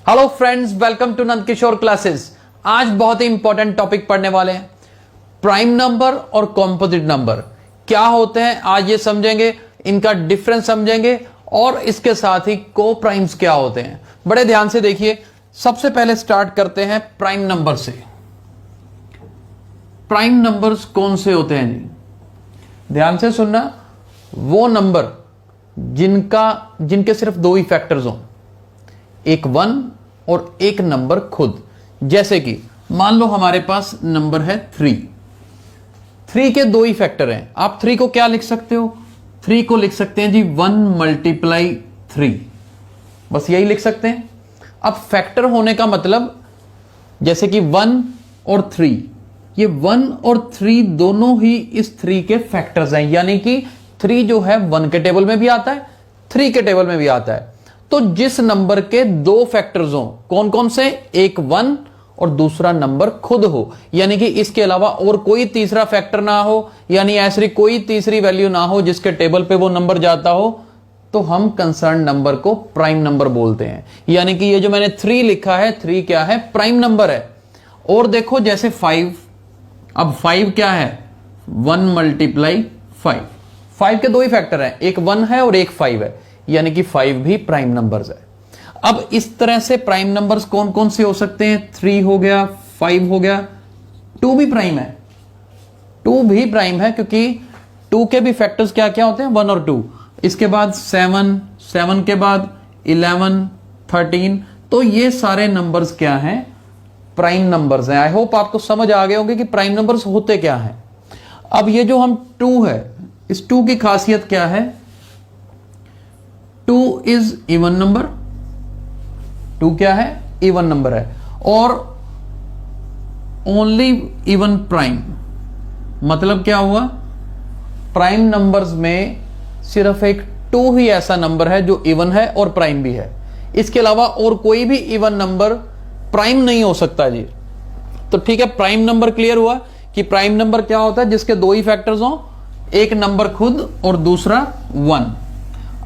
Hello friends, welcome to Nand Kishore classes. आज बहुत ही इंपॉर्टेंट टॉपिक पढ़ने वाले हैं, प्राइम नंबर और कॉम्पोजिट नंबर क्या होते हैं। आज ये समझेंगे, इनका डिफरेंस समझेंगे और इसके साथ ही को प्राइम्स क्या होते हैं। बड़े ध्यान से देखिए। सबसे पहले स्टार्ट करते हैं प्राइम नंबर से। प्राइम नंबर्स कौन से होते हैं जी? ध्यान से सुनना। वो नंबर जिनके सिर्फ दो ही फैक्टर्स हों, एक 1 और एक नंबर खुद। जैसे कि मान लो हमारे पास नंबर है 3 के दो ही फैक्टर हैं। आप 3 को क्या लिख सकते हो? 3 को लिख सकते हैं जी 1 × 3, बस यही लिख सकते हैं। अब फैक्टर होने का मतलब, जैसे कि 1 और 3, ये 1 और 3 दोनों ही इस 3 के फैक्टर्स हैं, यानी कि 3 जो है 1 के टेबल में भी आता है, 3 के टेबल में भी आता है। तो जिस नंबर के दो फैक्टर्स हो, कौन कौन से? एक 1 और दूसरा नंबर खुद हो, यानी कि इसके अलावा और कोई तीसरा फैक्टर ना हो, यानी ऐसी कोई तीसरी वैल्यू ना हो जिसके टेबल पे वो नंबर जाता हो, तो हम कंसर्न नंबर को प्राइम नंबर बोलते हैं। यानी कि ये जो मैंने 3 लिखा है, 3 क्या है? प्राइम नंबर है। और देखो जैसे 5, अब 5 क्या है? 1 × 5। 5 के दो ही फैक्टर हैं, एक 1 है और एक 5 है, यानी कि 5 भी प्राइम नंबर्स है। अब इस तरह से प्राइम नंबर्स कौन कौन से हो सकते हैं? 3 हो गया, 5 हो गया, 2 भी प्राइम है। 2 भी प्राइम है क्योंकि 2 के भी फैक्टर्स क्या क्या होते हैं? 1 और 2। इसके बाद 7 के बाद 11, 13। तो ये सारे नंबर्स क्या हैं? प्राइम नंबर्स हैं। आई होप आपको समझ आ गए होंगे कि प्राइम नंबर्स होते क्या हैं। अब ये जो हम 2 है, इस 2 की खासियत क्या है? 2 इज इवन नंबर। 2 क्या है? इवन नंबर है। और ओनली इवन प्राइम, मतलब क्या हुआ? प्राइम नंबर्स में सिर्फ एक 2 ही ऐसा नंबर है जो इवन है और प्राइम भी है। इसके अलावा और कोई भी इवन नंबर प्राइम नहीं हो सकता जी। तो ठीक है, प्राइम नंबर क्लियर हुआ कि प्राइम नंबर क्या होता है? जिसके दो ही फैक्टर्स हो, एक नंबर खुद और दूसरा 1।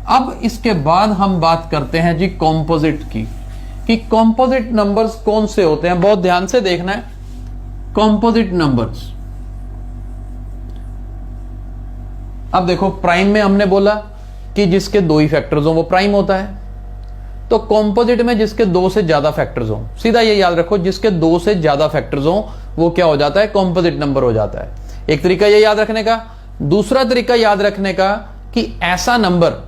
अब इसके बाद हम बात करते हैं जी कॉम्पोजिट की, कि कॉम्पोजिट नंबर्स कौन से होते हैं। बहुत ध्यान से देखना है। कॉम्पोजिट नंबर्स, अब देखो प्राइम में हमने बोला कि जिसके दो ही फैक्टर्स हो वो प्राइम होता है। तो कॉम्पोजिट में जिसके 2 से ज्यादा फैक्टर्स हो, सीधा ये याद रखो, जिसके 2 से ज्यादा फैक्टर्स हो वो क्या हो जाता है? कॉम्पोजिट नंबर हो जाता है। एक तरीका ये याद रखने का। दूसरा तरीका याद रखने का कि ऐसा नंबर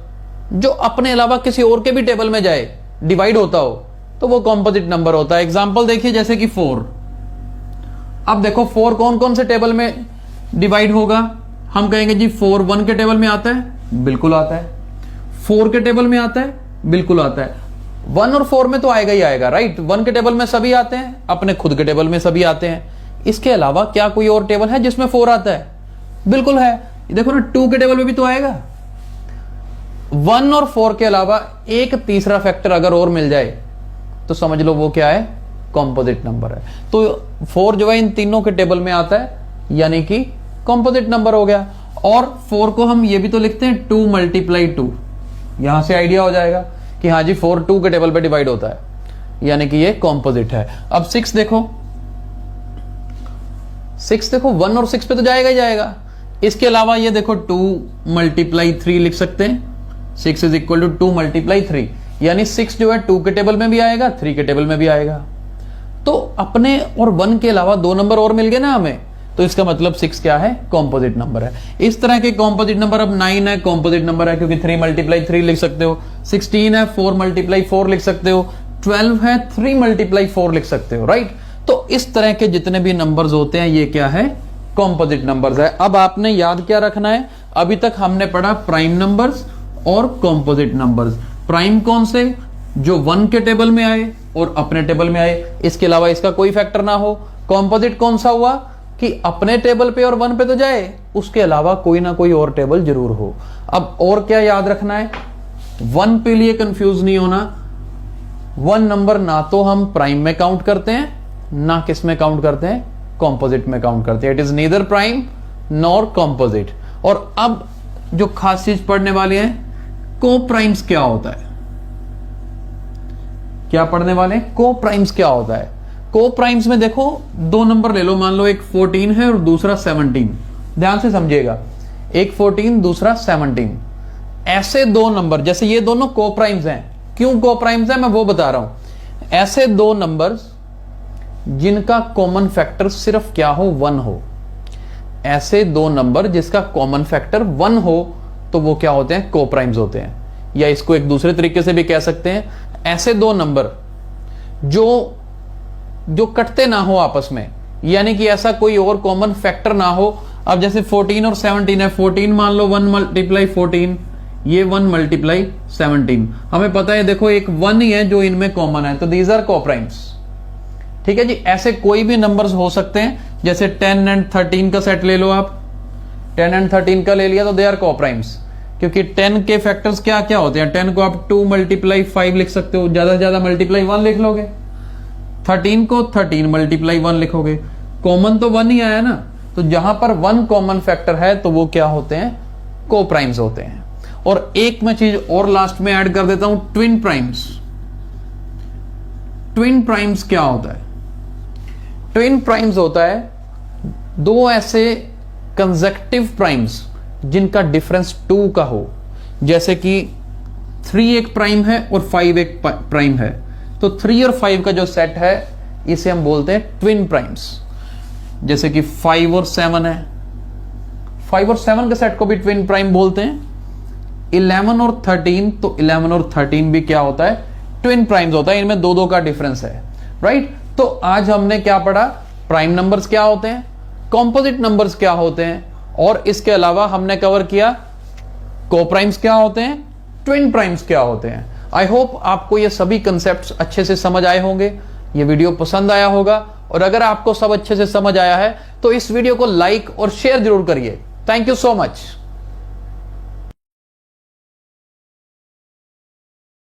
जो अपने अलावा किसी और के भी टेबल में जाए, डिवाइड होता हो, तो वो कॉम्पोजिट नंबर होता है। एग्जांपल देखिए, जैसे कि 4। अब देखो 4 कौन कौन से टेबल में डिवाइड होगा? हम कहेंगे जी 4 1 के टेबल में आता है, बिल्कुल आता है। 4 के टेबल में आता है, बिल्कुल आता है। 1 और 4 में तो आएगा ही आएगा, राइट। 1 के टेबल में सभी आते हैं, अपने खुद के टेबल में सभी आते हैं। इसके अलावा क्या कोई और टेबल है जिसमें 4 आता है? बिल्कुल है। देखो ना, 2 के टेबल में भी तो आएगा। 1 और 4 के अलावा एक तीसरा फैक्टर अगर और मिल जाए तो समझ लो वो क्या है? कॉम्पोजिट नंबर है। तो 4 जो है इन तीनों के टेबल में आता है, यानी कि कॉम्पोजिट नंबर हो गया। और 4 को हम ये भी तो लिखते हैं 2 × 2। यहां से आइडिया हो जाएगा कि हाँ जी 4 2 के टेबल पे डिवाइड होता है, यानी कि ये कॉम्पोजिट है। अब 6 देखो, 1 और 6 पे तो जाएगा ही जाएगा। इसके अलावा ये देखो 2 × 3 लिख सकते हैं। 6 = 2 × 3, यानी 6 जो है 2 के टेबल में भी आएगा, 3 के टेबल में भी आएगा। तो अपने और 1 के अलावा 2 नंबर और मिल गए ना हमें, तो इसका मतलब 6 क्या है? कॉम्पोजिट नंबर है। इस तरह के कॉम्पोजिट नंबर, अब 9 है कॉम्पोजिट नंबर है क्योंकि 3 × 3 लिख सकते हो। 16 है 4 × 4 लिख सकते हो। 12 है 3 × 4 लिख सकते हो, राइट। तो इस तरह के जितने भी नंबर्स होते हैं ये क्या है? कॉम्पोजिट नंबर्स है। अब आपने याद क्या रखना है? अभी तक हमने पढ़ा प्राइम नंबर्स और कॉम्पोजिट नंबर्स। प्राइम कौन से? जो 1 के टेबल में आए और अपने टेबल में आए, इसके अलावा इसका कोई फैक्टर ना हो। कॉम्पोजिट कौन सा हुआ? कि अपने टेबल पे और 1 पे तो जाए, उसके अलावा कोई ना कोई और टेबल जरूर हो। अब और क्या याद रखना है? 1 पे लिए कंफ्यूज नहीं होना। 1 नंबर ना तो हम प्राइम में काउंट करते हैं, ना किस में काउंट करते हैं? कॉम्पोजिट में काउंट करते हैं। It is neither prime nor composite. और अब जो खास चीज पढ़ने वाली है, को प्राइम्स क्या होता है? क्या पढ़ने वाले हैं? को प्राइम्स क्या होता है। को प्राइम्स में देखो दो नंबर ले लो, मान लो एक 14 है और दूसरा 17। ध्यान से समझिएगा, एक 14 दूसरा 17। ऐसे दो नंबर, जैसे ये दोनों को प्राइम्स हैं, क्यों को प्राइम्स हैं मैं वो बता रहा हूं। ऐसे दो नंबर्स जिनका कॉमन फैक्टर सिर्फ क्या हो, 1 हो। ऐसे दो नंबर जिसका कॉमन फैक्टर 1 हो तो वो क्या होते हैं, को प्राइम्स होते हैं। या इसको एक दूसरे तरीके से भी कह सकते हैं, ऐसे दो नंबर जो कटते ना हो आपस में, यानी कि ऐसा कोई और कॉमन फैक्टर ना हो। अब जैसे 14 और 17 है, 14 मान लो 1 मल्टीप्लाई 14, ये 1 मल्टीप्लाई 17। हमें पता है देखो एक 1 ही है जो इनमें कॉमन है, तो दीज आर को प्राइम्स। ठीक है जी। ऐसे कोई भी नंबर्स हो सकते हैं, जैसे 10 एंड 13 का सेट ले लो आप, 10 एंड 13 का ले लिया तो दे आर को प्राइम्स, क्योंकि 10 के फैक्टर्स क्या क्या होते हैं। 10 को आप 2 मल्टीप्लाई 5 लिख सकते हो, ज्यादा से ज्यादा मल्टीप्लाई 1 लिख लोगे। 13 को 13 मल्टीप्लाई 1 लिखोगे, कॉमन तो 1 ही आया ना। तो जहां पर 1 कॉमन फैक्टर है तो वो क्या होते हैं, को प्राइम्स होते हैं। और एक मैं चीज और लास्ट में ऐड कर देता हूं, ट्विन प्राइम्स। ट्विन प्राइम्स क्या होता है? ट्विन प्राइम्स होता है दो ऐसे कंसेक्टिव प्राइम्स जिनका डिफरेंस 2 का हो। जैसे कि 3 एक प्राइम है और 5 एक प्राइम है, तो 3 और 5 का जो सेट है इसे हम बोलते हैं ट्विन प्राइम्स। जैसे कि 5 और 7 है, 5 और 7 के सेट को भी ट्विन प्राइम बोलते हैं। 11 और 13, तो 11 और 13 भी क्या होता है, ट्विन प्राइम्स होता है। इनमें 2-2 का डिफरेंस है, राइट। तो आज हमने क्या पढ़ा, प्राइम नंबर्स क्या होते हैं, कॉम्पोजिट नंबर्स क्या होते हैं, और इसके अलावा हमने कवर किया को प्राइम्स क्या होते हैं, ट्विन प्राइम्स क्या होते हैं। आई होप आपको ये सभी कंसेप्ट्स अच्छे से समझ आए होंगे, ये वीडियो पसंद आया होगा। और अगर आपको सब अच्छे से समझ आया है तो इस वीडियो को लाइक और शेयर जरूर करिए। Thank you so much.